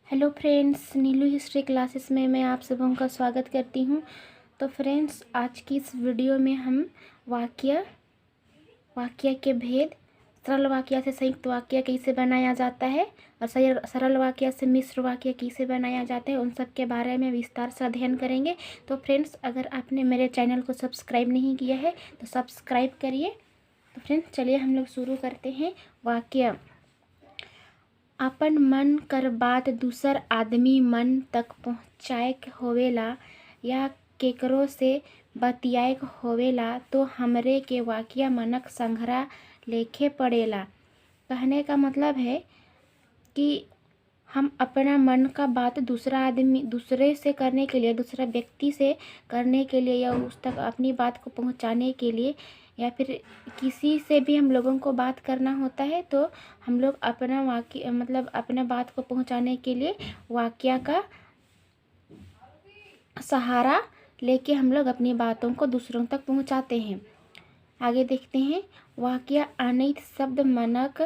Hello friends, नीलू history classes में मैं आप सबों का स्वागत करती हूँ। तो फ्रेंड्स, आज की इस वीडियो में हम वाक्य के भेद, सरल वाक्य से संयुक्त वाक्य कैसे बनाया जाता है और सरल वाक्य से मिश्र वाक्य कैसे बनाया जाता है, उन सब के बारे में विस्तार से अध्ययन करेंगे। तो फ्रेंड्स, अगर आपने मेरे चैनल को सब्सक्राइब नहीं किया है तो सब्सक्राइब करिए। तो फ्रेंड्स, चलिए हम लोग शुरू करते हैं। वाक्य: अपन मन कर बात दूसर आदमी मन तक पहुँचाएक होवेला या केकरो से बतियाएक होवेला तो हमरे के वाक्य मनक संघरा लेखे पड़ेला। कहने का मतलब है कि हम अपना मन का बात दूसरे से करने के लिए, दूसरा व्यक्ति से करने के लिए या उस तक अपनी बात को पहुंचाने के लिए या फिर किसी से भी हम लोगों को बात करना होता है तो हम लोग अपना वाक्य अपना बात को पहुंचाने के लिए वाक्य का सहारा लेके हम लोग अपनी बातों को दूसरों तक पहुंचाते हैं। आगे देखते हैं। वाक्य अनेक शब्द मनक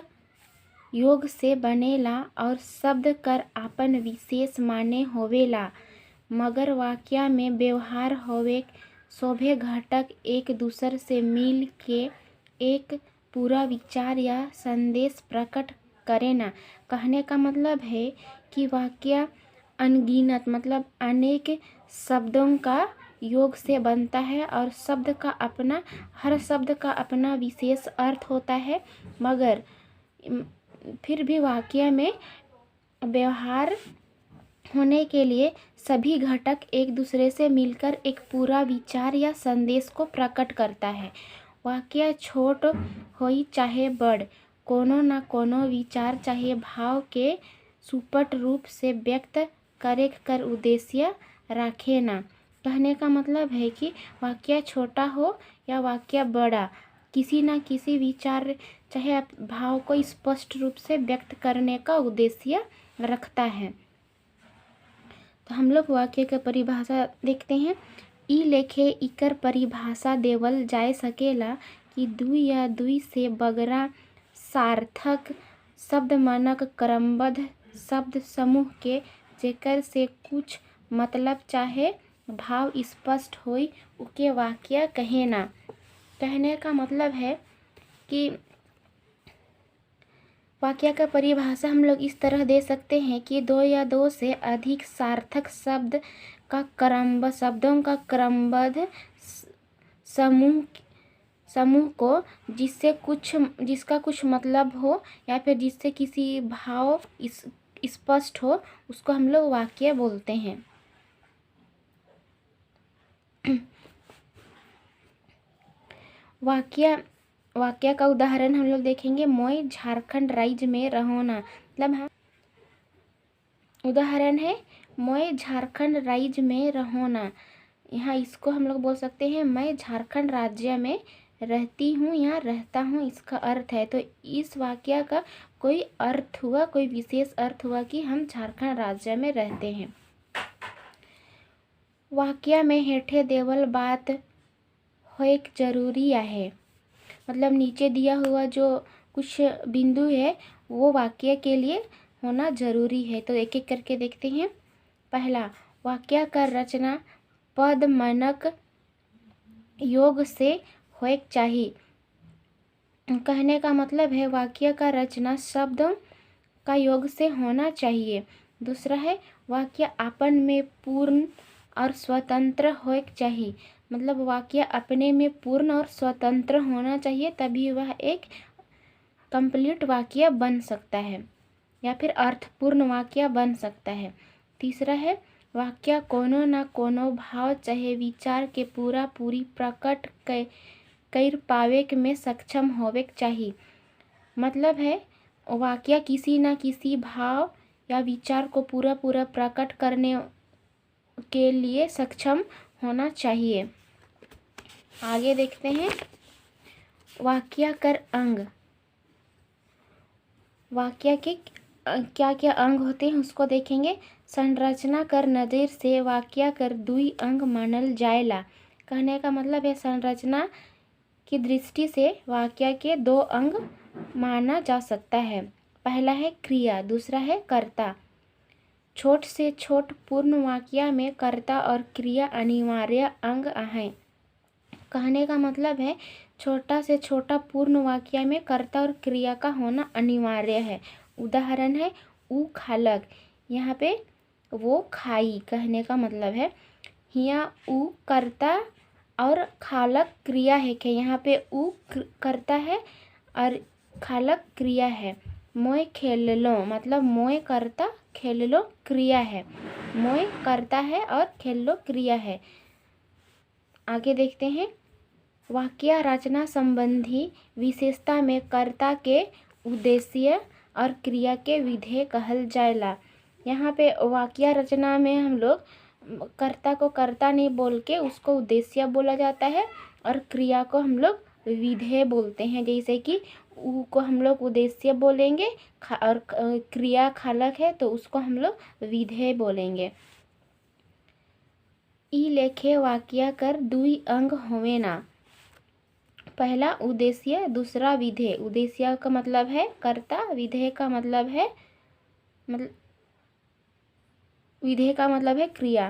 योग से बनेला और शब्द कर आपन विशेष माने होवेला, मगर वाक्य में व्यवहार होवे सभे घटक एक दूसर से मिल के एक पूरा विचार या संदेश प्रकट करेना। कहने का मतलब है कि वाक्य अनगिनत अनेक शब्दों का योग से बनता है और हर शब्द का अपना विशेष अर्थ होता है, मगर फिर भी वाक्य में व्यवहार होने के लिए सभी घटक एक दूसरे से मिलकर एक पूरा विचार या संदेश को प्रकट करता है। वाक्य छोट होई चाहे बड़, कोनो न कोनो विचार चाहे भाव के सुपट रूप से व्यक्त करे कर उद्देश्य रखे ना। कहने का मतलब है कि वाक्य छोटा हो या वाक्य बड़ा, किसी न किसी विचार चाहे भाव को स्पष्ट रूप से व्यक्त करने का उद्देश्य रखता है। तो हम लोग वाक्य का परिभाषा देखते हैं। ई लेखे इकर परिभाषा देवल जाए सकेला कि दुई या दुई से बगरा सार्थक शब्द मानक क्रमबद्ध शब्द समूह के जेकर से कुछ मतलब चाहे भाव स्पष्ट होई उके वाक्य कहेना। कहने का मतलब है कि वाक्य का परिभाषा हम लोग इस तरह दे सकते हैं कि दो या दो से अधिक सार्थक शब्दों का क्रमबद्ध समूह को जिसका कुछ मतलब हो या फिर जिससे किसी भाव स्पष्ट हो, उसको हम लोग वाक्य बोलते हैं। वाक्य का उदाहरण हम लोग देखेंगे। मोय झारखंड राज्य में रहोना, उदाहरण है मोय झारखंड राज्य में रहोना। यहाँ इसको हम लोग बोल सकते हैं मैं झारखंड राज्य में रहती हूँ या रहता हूँ, इसका अर्थ है। तो इस वाक्य का कोई अर्थ हुआ, कोई विशेष अर्थ हुआ कि हम झारखंड राज्य में रहते हैं। वाक्य में हेठे देवल बात होएक जरूरी है, नीचे दिया हुआ जो कुछ बिंदु है वो वाक्य के लिए होना जरूरी है। तो एक एक करके देखते हैं। पहला, वाक्य का रचना पद मनक योग से होएक चाहिए। कहने का मतलब है वाक्य का रचना शब्दों का योग से होना चाहिए। दूसरा है, वाक्य आपन में पूर्ण और स्वतंत्र होएक चाहिए, वाक्य अपने में पूर्ण और स्वतंत्र होना चाहिए, तभी वह एक कंप्लीट वाक्य बन सकता है या फिर अर्थपूर्ण वाक्य बन सकता है। तीसरा है, वाक्य कोनो न कोनो भाव चाहे विचार के पूरी प्रकट कर पावे में सक्षम होवे चाहिए। वाक्य किसी न किसी भाव या विचार को पूरा प्रकट करने के लिए सक्षम होना चाहिए। आगे देखते हैं। वाक्य कर अंग, वाक्य के क्या क्या अंग होते हैं उसको देखेंगे। संरचना कर नजर से वाक्य कर दुई अंग मानल जाएला। कहने का मतलब है संरचना की दृष्टि से वाक्य के दो अंग माना जा सकता है। पहला है क्रिया, दूसरा है कर्ता। छोट से छोट पूर्ण वाक्य में कर्ता और क्रिया अनिवार्य अंग हैं। कहने का मतलब है छोटा से छोटा पूर्ण वाक्य में कर्ता और क्रिया का होना अनिवार्य है। उदाहरण है ऊ खालक, यहाँ पे वो खाई कहने का मतलब है। यहाँ ऊ कर्ता और खालक क्रिया है कि यहाँ पे ऊ कर्ता है और खालक क्रिया है। मोय खेल लो मतलब मोय कर्ता खेल लो क्रिया है। मोय कर्ता है और खेल लो क्रिया है। आगे देखते हैं वाक्य रचना संबंधी विशेषता में कर्ता के उद्देश्य और क्रिया के विधेय कहल जाएला। यहाँ पे वाक्य रचना में हम लोग कर्ता को कर्ता नहीं बोल के उसको उद्देश्य बोला जाता है और क्रिया को हम लोग विधेय बोलते हैं। जैसे कि ऊ को हम लोग उद्देश्य बोलेंगे और क्रिया खालक है तो उसको हम लोग विधेय बोलेंगे। ई लेखे वाक्य कर दुई अंग होवेना। पहला उद्देश्य, दूसरा विधेय। उद्देश्य का मतलब है कर्ता, विधेय का मतलब है विधेय का मतलब है क्रिया।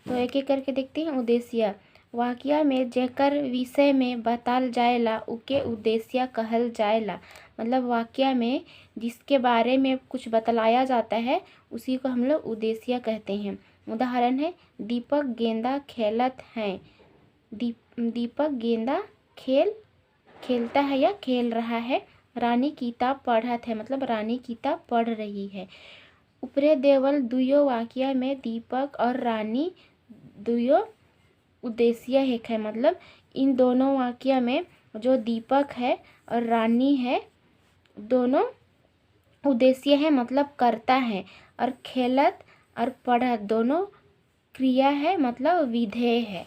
तो एक एक करके देखते हैं। उद्देश्य वाक्य में जेकर विषय में बताल जाएला उके उद्देश्य कहल जाएला। मतलब वाक्य में जिसके बारे में कुछ बतलाया जाता है उसी को हम लोग उद्देश्य कहते हैं। उदाहरण है दीपक गेंदा खेलत हैं। दीपक गेंदा खेलता है या खेल रहा है। रानी किताब पढ़त है मतलब रानी किताब पढ़ रही है। ऊपरे देवल दुयो वाक्य में दीपक और रानी दुयो उद्देश्य है मतलब इन दोनों वाक्य में जो दीपक है और रानी है दोनों उद्देश्य है मतलब कर्ता है और खेलत और पढ़त दोनों क्रिया है मतलब विधेय है।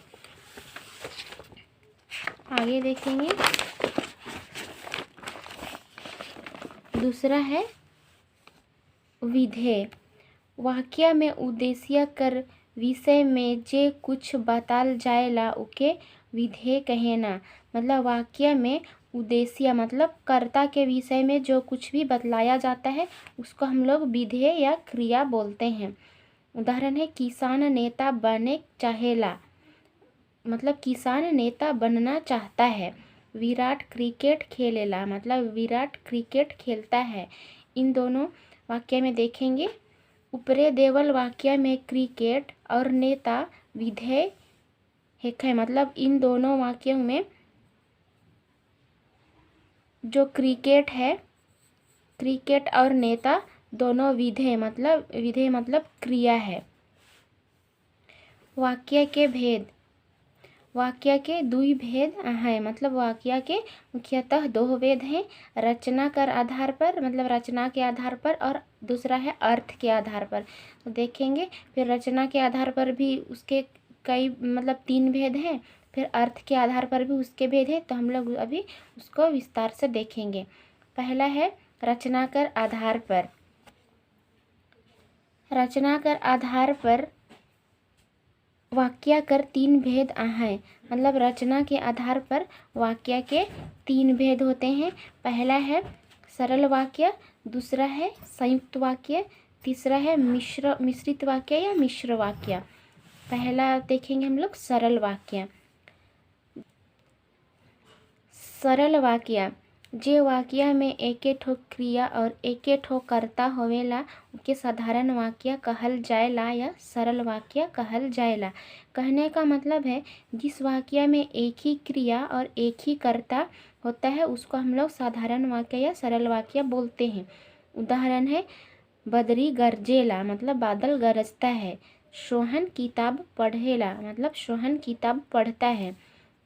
आगे देखेंगे दूसरा है विधेय। वाक्य में उद्देश्य कर विषय में जे कुछ बताल जाएला उके विधेय कहेना। मतलब वाक्य में उद्देश्य मतलब कर्ता के विषय में जो कुछ भी बतलाया जाता है उसको हम लोग विधेय या क्रिया बोलते हैं। उदाहरण है किसान नेता बने चाहेला मतलब किसान नेता बनना चाहता है। विराट क्रिकेट खेलेला मतलब विराट क्रिकेट खेलता है। इन दोनों वाक्य में देखेंगे ऊपरे देवल वाक्य में क्रिकेट और नेता विधेय है मतलब इन दोनों वाक्यों में जो क्रिकेट है, क्रिकेट और नेता दोनों विधेय मतलब क्रिया है। वाक्य के भेद। वाक्य के दुई भेद हैं मतलब वाक्य के मुख्यतः दो भेद हैं। रचना कर आधार पर मतलब रचना के आधार पर और दूसरा है अर्थ के आधार पर। तो देखेंगे फिर रचना के आधार पर भी उसके कई मतलब 3 भेद हैं। फिर अर्थ के आधार पर भी उसके भेद हैं। तो हम लोग अभी उसको विस्तार से देखेंगे। पहला है रचना कर आधार पर। रचना कर आधार पर वाक्य कर 3 भेद हैं मतलब रचना के आधार पर वाक्य के 3 भेद होते हैं। पहला है सरल वाक्य, दूसरा है संयुक्त वाक्य, तीसरा है मिश्रित वाक्य या मिश्र वाक्य। पहला देखेंगे हम लोग सरल वाक्य। सरल वाक्य जे वाक्य में एके ठो क्रिया और एके ठो कर्ता होवेला उके साधारण वाक्य कहल जाएला या सरल वाक्य कहल जाएला। कहने का मतलब है जिस वाक्य में एक ही क्रिया और एक ही कर्ता होता है उसको हम लोग साधारण वाक्य या सरल वाक्य बोलते हैं। उदाहरण है बदरी गरजेला मतलब बादल गरजता है। सोहन किताब पढ़ेला मतलब सोहन किताब पढ़ता है।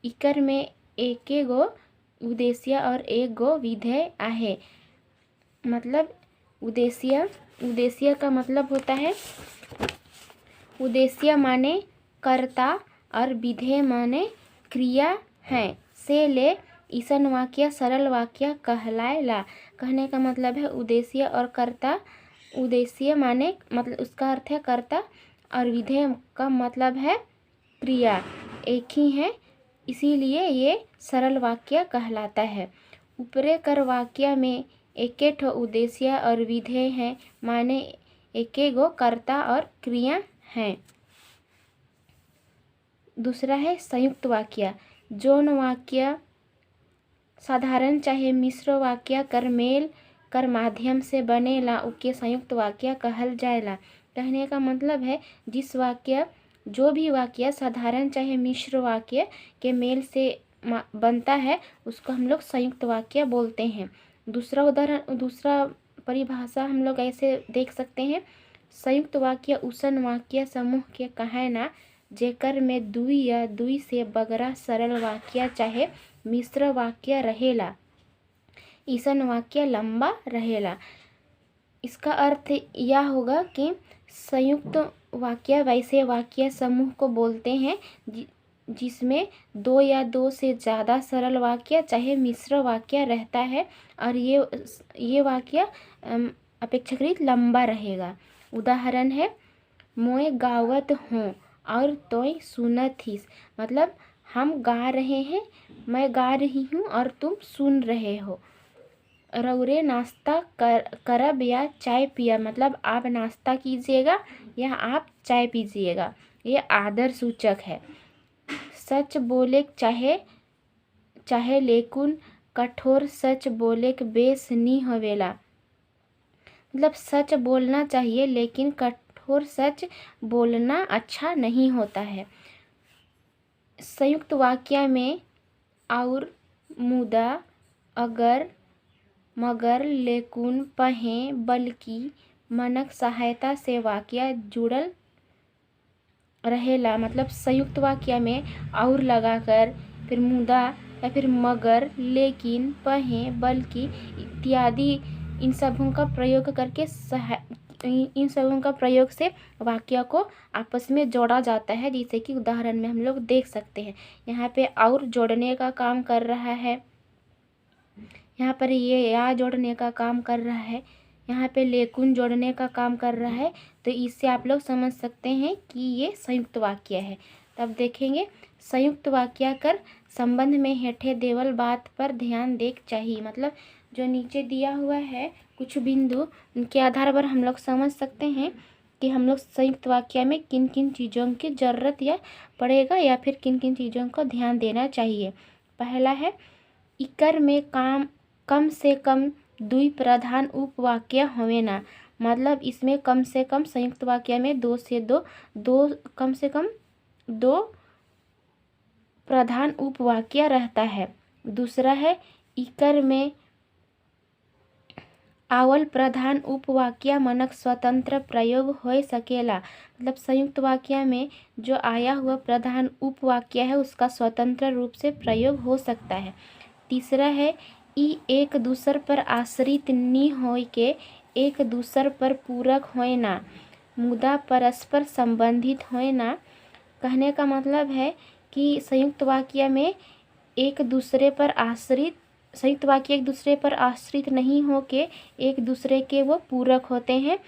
इकर में एके गो उद्देश्य और एक गो विधेय आहे। मतलब उद्देश्य का मतलब होता है उद्देश्य माने कर्ता और विधेय माने क्रिया है से ले ईसन वाक्य सरल वाक्य कहलाएला। कहने का मतलब है उद्देश्य और कर्ता। उद्देश्य माने मतलब उसका अर्थ है कर्ता और विधेय का मतलब है क्रिया, एक ही है इसीलिए ये सरल वाक्य कहलाता है। ऊपरे कर वाक्य में एके ठो उद्देश्य और विधेय है माने एकेगो कर्ता और क्रिया हैं। दूसरा है संयुक्त वाक्य। जौन वाक्य साधारण चाहे मिश्र वाक्य कर मेल कर माध्यम से बनेला उके संयुक्त वाक्य कहल जाएला। कहने का मतलब है जो भी वाक्य साधारण चाहे मिश्र वाक्य के मेल से बनता है उसको हम लोग संयुक्त वाक्य बोलते हैं। दूसरा परिभाषा हम लोग ऐसे देख सकते हैं, संयुक्त वाक्य उसन वाक्य समूह के कहेना जेकर में दुई या दुई से बगरा सरल वाक्य चाहे मिश्र वाक्य रहेला। ईसन वाक्य लंबा रहेला। इसका अर्थ यह होगा कि संयुक्त वाक्य वैसे वाक्य समूह को बोलते हैं जिसमें दो या दो से ज़्यादा सरल वाक्य चाहे मिश्र वाक्य रहता है और ये वाक्य अपेक्षाकृत लंबा रहेगा। उदाहरण है, मोए गावत हूँ और तोय सुनत हिस। मतलब हम गा रहे हैं, मैं गा रही हूँ और तुम सुन रहे हो। रौरे नाश्ता करब या चाय पिया, मतलब आप नाश्ता कीजिएगा या आप चाय पीजिएगा। ये आदर सूचक है। सच बोले चाहे लेकिन कठोर सच बोले के बेस नहीं होवेला। मतलब सच बोलना चाहिए लेकिन कठोर सच बोलना अच्छा नहीं होता है। संयुक्त वाक्य में और, मुदा, अगर, मगर, लेकिन, पहे, बल्कि, मनक सहायता से वाक्य जुड़ल रहेला। मतलब संयुक्त वाक्य में और लगाकर फिर मुदा या फिर मगर, लेकिन, पहे, बल्कि इत्यादि इन सबों का प्रयोग करके इन सबों का प्रयोग से वाक्य को आपस में जोड़ा जाता है। जैसे कि उदाहरण में हम लोग देख सकते हैं, यहाँ पे और जोड़ने का काम कर रहा है, यहाँ पर ये या जोड़ने का काम कर रहा है, यहाँ पे लेकिन जोड़ने का काम कर रहा है। तो इससे आप लोग समझ सकते हैं कि ये संयुक्त वाक्य है। तब देखेंगे संयुक्त वाक्य कर संबंध में हेठे देवल बात पर ध्यान देक चाहिए। मतलब जो नीचे दिया हुआ है कुछ बिंदु, उनके आधार पर हम लोग समझ सकते हैं कि हम लोग संयुक्त वाक्य में किन किन चीज़ों की ज़रूरत या पड़ेगा या फिर किन किन चीज़ों को ध्यान देना चाहिए। पहला है, इकर में कम से कम दुई प्रधान उपवाक्य होवेना। मतलब इसमें कम से कम संयुक्त वाक्य में कम से कम दो प्रधान उपवाक्य रहता है। दूसरा है, इकर में आवल प्रधान उपवाक्य मनक स्वतंत्र प्रयोग हो सकेला। मतलब संयुक्त वाक्य में जो आया हुआ प्रधान उपवाक्य है उसका स्वतंत्र रूप से प्रयोग हो सकता है। तीसरा है, ई एक दूसर पर आश्रित नी होय के एक दूसर पर पूरक होय ना, मुदा परस्पर संबंधित होय ना। कहने का मतलब है कि संयुक्त वाक्य एक दूसरे पर आश्रित नहीं हो के एक दूसरे के वो पूरक होते हैं,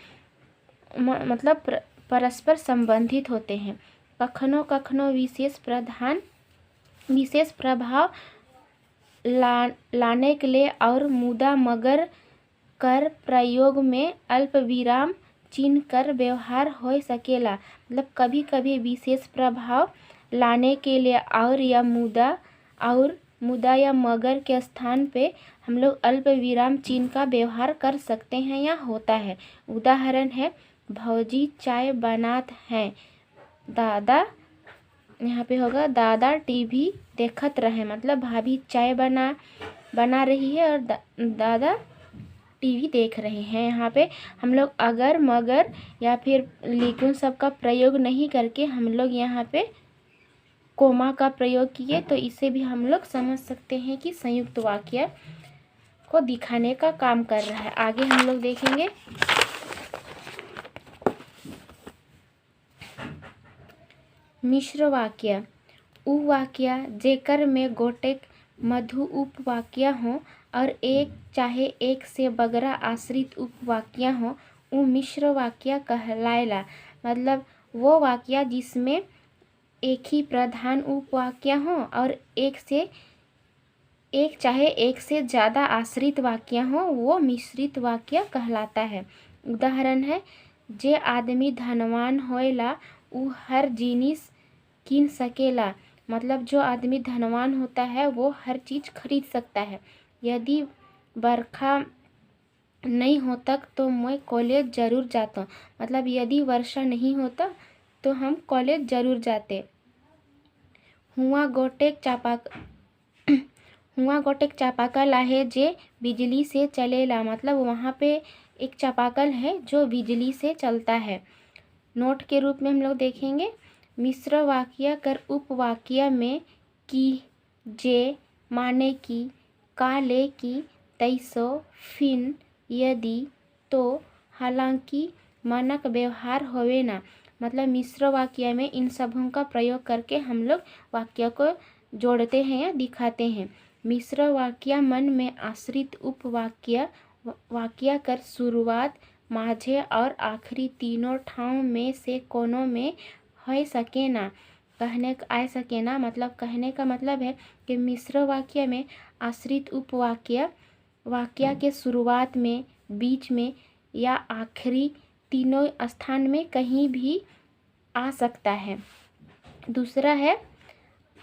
मतलब परस्पर संबंधित होते हैं। कखनो कखनो विशेष प्रभाव लाने के लिए और मुदा मगर कर प्रयोग में अल्प विराम चिन्ह कर व्यवहार हो सकेला। मतलब कभी कभी विशेष प्रभाव लाने के लिए और मुदा या मगर के स्थान पे हम लोग अल्प विराम चिन्ह का व्यवहार कर सकते हैं या होता है। उदाहरण है, भौजी चाय बनात हैं, दादा, यहाँ पे होगा दादा टीवी देखत रहे। मतलब भाभी चाय बना रही है और दादा टीवी देख रहे हैं। यहाँ पे हम लोग अगर, मगर या फिर लेकिन सब का प्रयोग नहीं करके हम लोग यहाँ पे कोमा का प्रयोग किए, तो इसे भी हम लोग समझ सकते हैं कि संयुक्त वाक्य को दिखाने का काम कर रहा है। आगे हम लोग देखेंगे मिश्र वाक्य। उ वाक्य जेकर में गोटेक मधु उपवाक्य हो और एक चाहे एक से बगरा आश्रित उपवाक्य हो, उ मिश्र वाक्य कहलाएला। मतलब वो वाक्य जिसमें एक ही प्रधान उपवाक्य हो और एक चाहे एक से ज़्यादा आश्रित वाक्य हो, वो मिश्रित वाक्य कहलाता है। उदाहरण है, जे आदमी धनवान होएला उ हर जिनिस किन सकेला। मतलब जो आदमी धनवान होता है वो हर चीज़ खरीद सकता है। यदि बरखा नहीं होता तो मैं कॉलेज ज़रूर जाता। मतलब यदि वर्षा नहीं होता तो हम कॉलेज ज़रूर जाते। हुआ गोटेक चापाकल आहे जे बिजली से चलेला। मतलब वहाँ पे एक चापाकल है जो बिजली से चलता है। नोट के रूप में हम लोग देखेंगे मिश्र वाक्य कर उपवाक्य में की, जे, माने की, काले की, तैसो, फिन, यदि, तो, हालांकि, मानक व्यवहार होवे ना। मतलब मिश्र वाक्य में इन सबों का प्रयोग करके हम लोग वाक्य को जोड़ते हैं या दिखाते हैं। मिश्र वाक्य मन में आश्रित उपवाक्य वाक्य कर शुरुआत, माझे और आखिरी तीनों ठाव में से कोनो में हो सके ना। कहने का आ सके ना मतलब कहने का मतलब है कि मिश्र वाक्य में आश्रित उपवाक्य वाक्य के शुरुआत में, बीच में या आखिरी तीनों स्थान में कहीं भी आ सकता है। दूसरा है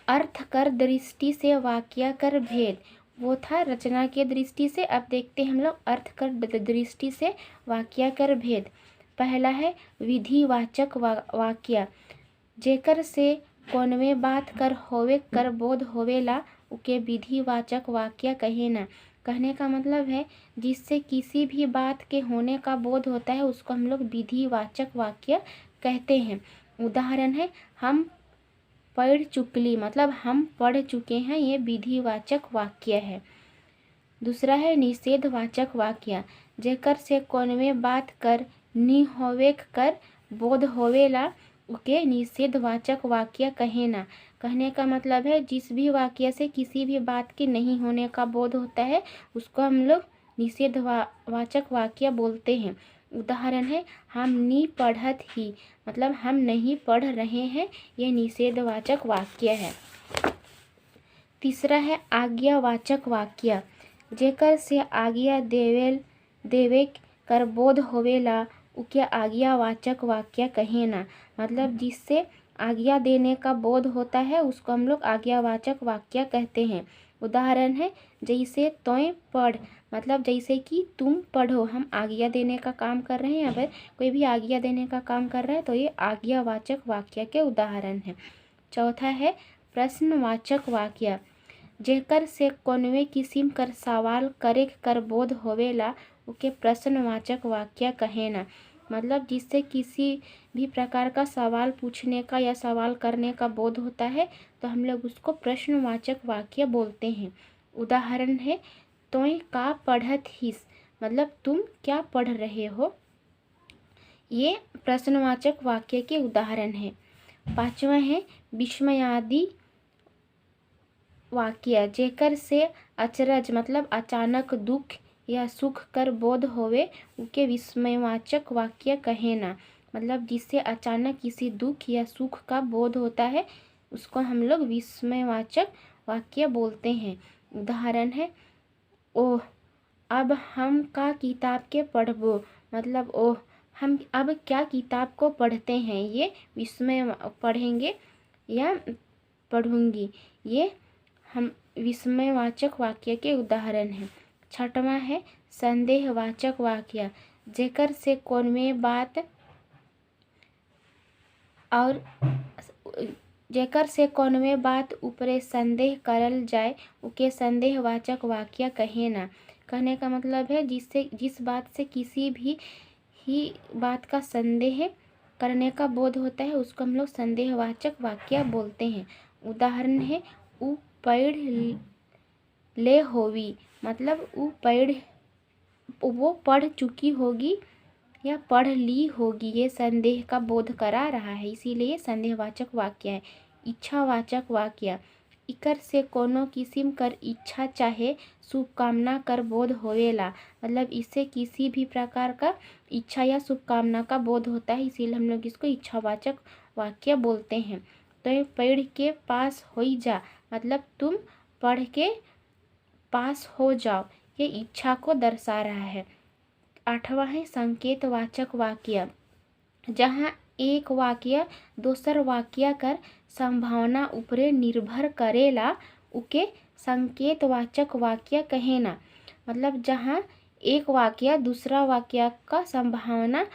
अर्थ कर दृष्टि से वाक्य कर भेद। वो था रचना के दृष्टि से। अब देखते हैं हम लोग अर्थ कर दृष्टि से वाक्य कर भेद। पहला है विधिवाचक वाक्य, जेकर से कौनवे बात कर होवे कर बोध होवेला उके विधिवाचक वाक्य कहे ना। कहने का मतलब है जिससे किसी भी बात के होने का बोध होता है उसको हम लोग विधिवाचक वाक्य कहते हैं। उदाहरण है हम पढ़ चुकली, मतलब हम पढ़ चुके हैं, ये विधिवाचक वाक्य है। दूसरा है निषेधवाचक वाक्य, जेकर से कौनवे बात कर नि होवे कर बोध होवेला उके निषेधवाचक वाक्य कहे ना। कहने का मतलब है जिस भी वाक्य से किसी भी बात के नहीं होने का बोध होता है उसको हम लोग निषेधवाचक वाक्य बोलते हैं। उदाहरण है हम नी पढ़त ही, मतलब हम नहीं पढ़ रहे हैं, ये निषेधवाचक वाक्य है। तीसरा है आज्ञावाचक वाक्य, जेकर से आज्ञा देवे कर बोध होवेला उके आज्ञावाचक वाक्य कहे ना। मतलब जिससे आज्ञा देने का बोध होता है उसको हम लोग आज्ञावाचक वाक्य कहते हैं। उदाहरण है जैसे तोय पढ़, मतलब जैसे कि तुम पढ़ो। हम आज्ञा देने का काम कर रहे हैं, अगर कोई भी आज्ञा देने का काम कर रहा है तो ये आज्ञावाचक वाक्य के उदाहरण है। चौथा है प्रश्नवाचक वाक्य, जेकर से कौनवे किस्म कर सवाल करे कर बोध होवेला उके प्रश्नवाचक वाक्य कहे ना। मतलब जिससे किसी भी प्रकार का सवाल पूछने का या सवाल करने का बोध होता है तो हम लोग उसको प्रश्नवाचक वाक्य बोलते हैं। उदाहरण है तोय का पढ़त हिस, मतलब तुम क्या पढ़ रहे हो। ये प्रश्नवाचक वाक्य के उदाहरण है। पांचवा है विस्मयादि वाक्य, जेकर से अचरज मतलब अचानक दुख या सुख कर बोध होवे उके विस्मयवाचक वाक्य कहे ना। मतलब जिससे अचानक किसी दुख या सुख का बोध होता है उसको हम लोग विस्मयवाचक वाक्य बोलते हैं। उदाहरण है ओह अब हम का किताब के पढ़बो, मतलब ओह हम अब क्या किताब को पढ़ते हैं, ये विस्मय पढ़ेंगे या पढ़ूंगी, ये हम विस्मयवाचक वाक्य के उदाहरण हैं। छठवां है संदेहवाचक वाक्य, जेकर से कौनवे बात और जेकर से कौनवे बात ऊपरे संदेह करल जाए उके संदेहवाचक वाक्य कहे ना। कहने का मतलब है जिस बात से किसी भी ही बात का संदेह करने का बोध होता है उसको हम लोग संदेहवाचक वाक्य बोलते हैं। उदाहरण है उ पढ़ ले होवी, मतलब वो पढ़ चुकी होगी या पढ़ ली होगी, ये संदेह का बोध करा रहा है, इसीलिए संदेहवाचक वाक्य है। इच्छावाचक वाक्य, इकर से कोनो किस्म कर इच्छा चाहे शुभकामना कर बोध होवेला। मतलब इससे किसी भी प्रकार का इच्छा या शुभकामना का बोध होता है, इसीलिए हम लोग इसको इच्छावाचक वाक्य बोलते हैं। तो पढ़ के पास हो जा, मतलब तुम पढ़ के पास हो जाओ, ये इच्छा को दर्शा रहा है। आठवां है संकेतवाचक वाक्य, जहाँ एक वाक्य दोसर वाक्य कर संभावना उपरे निर्भर करेला उके संकेतवाचक वाक्य कहेना। मतलब जहाँ एक वाक्य दूसरा वाक्य का संभावना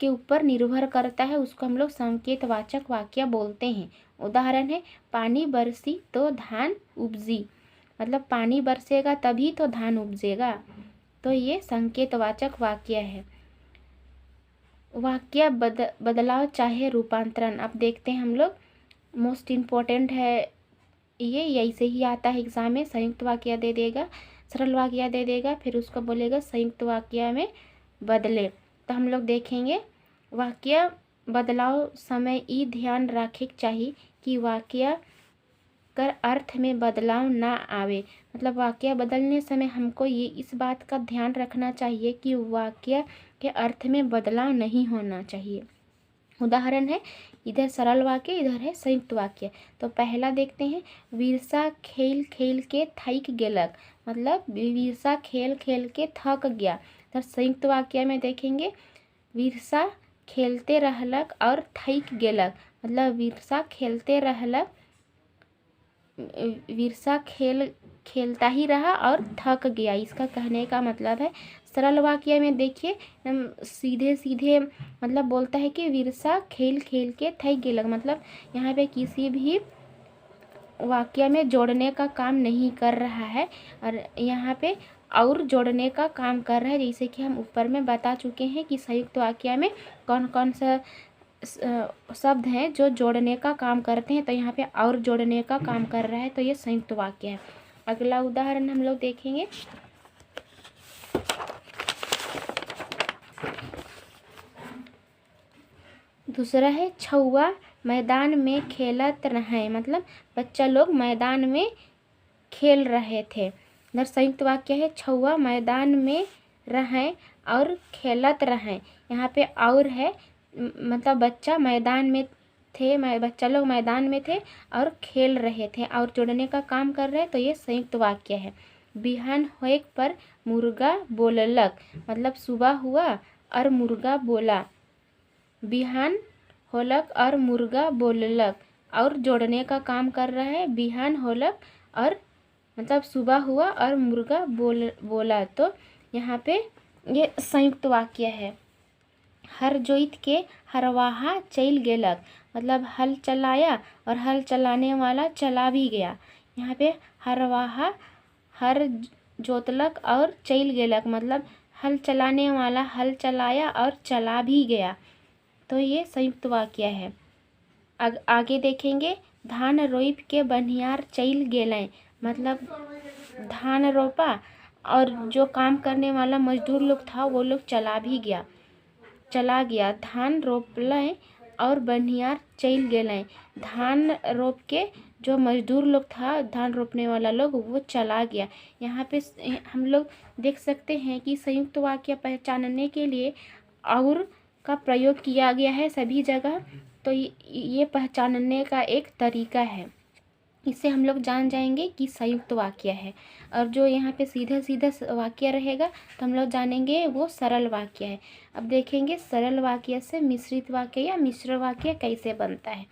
के ऊपर निर्भर करता है उसको हम लोग संकेतवाचक वाक्य बोलते हैं। उदाहरण है पानी बरसी तो धान उपजी, मतलब पानी बरसेगा तभी तो धान उपजेगा। तो ये संकेतवाचक वाक्य है। वाक्य बदलाव चाहे रूपांतरण, अब देखते हैं हम लोग। मोस्ट इम्पोर्टेंट है ये, ऐसे ही आता है एग्जाम में। संयुक्त वाक्य दे देगा, सरल वाक्य दे देगा, फिर उसको बोलेगा संयुक्त वाक्य में बदले। तो हम लोग देखेंगे वाक्य बदलाव समय ई ध्यान रखे चाहिए कि वाक्य कर अर्थ में बदलाव ना आवे। मतलब वाक्य बदलने समय हमको ये इस बात का ध्यान रखना चाहिए कि वाक्य के अर्थ में बदलाव नहीं होना चाहिए। उदाहरण है, इधर सरल वाक्य, इधर है संयुक्त वाक्य। तो पहला देखते हैं, वीरसा खेल खेल के थक गेलक, मतलब वीरसा खेल खेल के थक गया। तो संयुक्त वाक्य में देखेंगे, वीरसा खेलते रहलक और थक गेलक, मतलब वीरसा खेलते रहलक, वीरसा खेलता ही रहा और थक गया, इसका कहने का मतलब है। सरल वाक्य में देखिए सीधे सीधे मतलब बोलता है कि वीरसा खेल खेल के थक गेलक, मतलब यहाँ पे किसी भी वाक्य में जोड़ने का काम नहीं कर रहा है और यहाँ पे और जोड़ने का काम कर रहा है। जैसे कि हम ऊपर में बता चुके हैं कि संयुक्त वाक्य में कौन कौन सा शब्द हैं जो जोड़ने का काम करते हैं, तो यहाँ पे और जोड़ने का काम कर रहा है, तो ये संयुक्त वाक्य है। अगला उदाहरण हम लोग देखेंगे, दूसरा है छौआ मैदान में खेलत रहे, मतलब बच्चा लोग मैदान में खेल रहे थे। इधर संयुक्त वाक्य है, छौआ मैदान में रहें और खेलत रहें। यहाँ पे और है, मतलब बच्चा मैदान में थे, बच्चा लोग मैदान में थे और खेल रहे थे और जोड़ने का काम कर रहे हैं, तो ये संयुक्त वाक्य है। बिहान होए पर मुर्गा बोललक, मतलब सुबह हुआ और मुर्गा बोला। बिहान होलक और मुर्गा बोललक, और जोड़ने का काम कर रहा है। बिहान होलक और मतलब सुबह हुआ और मुर्गा बोला, तो यहाँ पे ये संयुक्त वाक्य है। हर जोइत के हरवाहा चल गेलक, मतलब हल चलाया और हल चलाने वाला चला भी गया। यहाँ पे हरवाहा हर जोतलक और चल गेलक, मतलब हल चलाने वाला हल चलाया और चला भी गया, तो ये संयुक्त वाक्य है। आगे देखेंगे, धान रोप के बनिहार चल गेलें, मतलब धान रोपा और जो काम करने वाला मजदूर लोग था वो लोग चला गया। धान रोपलें और बनिहार चल गेलें, धान रोप के जो मजदूर लोग था, धान रोपने वाला लोग, वो चला गया। यहाँ पे हम लोग देख सकते हैं कि संयुक्त वाक्य पहचानने के लिए और का प्रयोग किया गया है सभी जगह, तो ये पहचानने का एक तरीका है। इससे हम लोग जान जाएंगे कि संयुक्त वाक्य है। और जो यहाँ पे सीधा सीधा वाक्य रहेगा तो हम लोग जानेंगे वो सरल वाक्य है। अब देखेंगे सरल वाक्य से मिश्रित वाक्य या मिश्र वाक्य कैसे बनता है।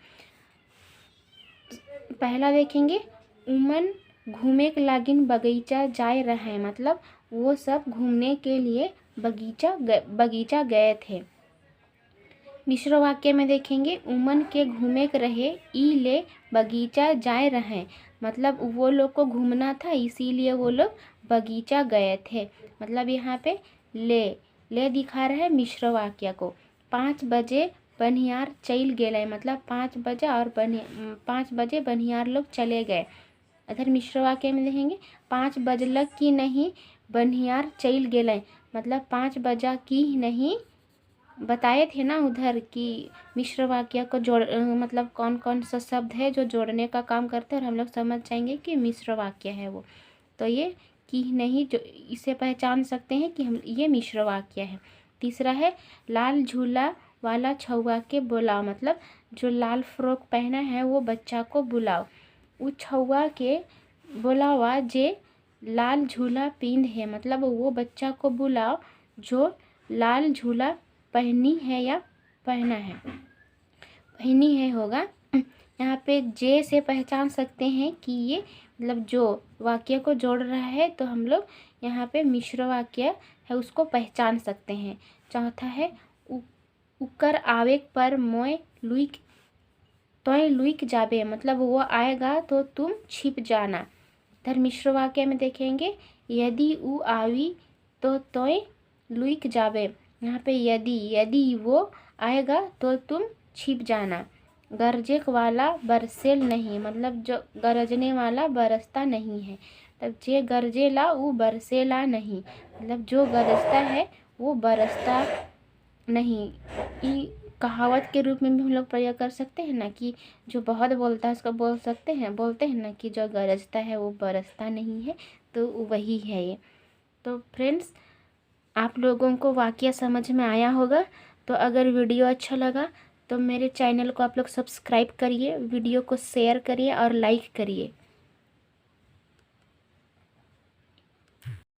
पहला देखेंगे, उमन घूमे के लागिन बगीचा जाए रहे, मतलब वो सब घूमने के लिए बगीचा गए थे। मिश्र वाक्य में देखेंगे, उमन के घूमे के रहे ई ले बगीचा जाए रहे, मतलब वो लोग को घूमना था इसीलिए वो लोग बगीचा गए थे। मतलब यहाँ पे ले दिखा रहा है मिश्र वाक्य को। 5 बजे बनिहार चल गेले, मतलब 5 बजे और 5 बजे बनिहार लोग चले गए। इधर मिश्र वाक्य में देखेंगे, 5 बजलक की नहीं बनिहार चल गेले, मतलब 5 बजा की नहीं बताए थे ना उधर कि मिश्र वाक्य को मतलब कौन कौन सा शब्द है जो जोड़ने का काम करते हैं, और हम लोग समझ जाएंगे कि मिश्र वाक्य है वो। तो ये कि नहीं, जो इसे पहचान सकते हैं कि हम ये मिश्र वाक्य है। तीसरा है, लाल झूला वाला छौआ के बुलाओ, मतलब जो लाल फ्रॉक पहना है वो बच्चा को बुलाओ। वो छौआ के बुलावा जे लाल झूला पींद है, मतलब वो बच्चा को बुलाओ जो लाल झूला पहनी है या पहना है, पहनी है होगा। यहाँ पे जे से पहचान सकते हैं कि ये मतलब जो वाक्य को जोड़ रहा है, तो हम लोग यहाँ पे मिश्र वाक्य है उसको पहचान सकते हैं। चौथा है उकर आवेग पर मोय लुइक तोय लुइक जाबे, मतलब वो आएगा तो तुम छिप जाना। इधर मिश्र वाक्य में देखेंगे यदि उ आवी तो तोय लुइक जाबे, यहाँ पे यदि वो आएगा तो तुम छिप जाना। गरजे वाला बरसेल नहीं, मतलब जो गरजने वाला बरसता नहीं है, तब जे गरजेला वो बरसेला नहीं, मतलब जो गरजता है वो बरसता नहीं। ये कहावत के रूप में भी हम लोग प्रयोग कर सकते हैं ना, कि जो बहुत बोलता है उसको बोलते हैं ना कि जो गरजता है वो बरसता नहीं है, तो वही है ये। तो फ्रेंड्स, आप लोगों को वाक्य समझ में आया होगा। तो अगर वीडियो अच्छा लगा तो मेरे चैनल को आप लोग सब्सक्राइब करिए, वीडियो को शेयर करिए और लाइक करिए।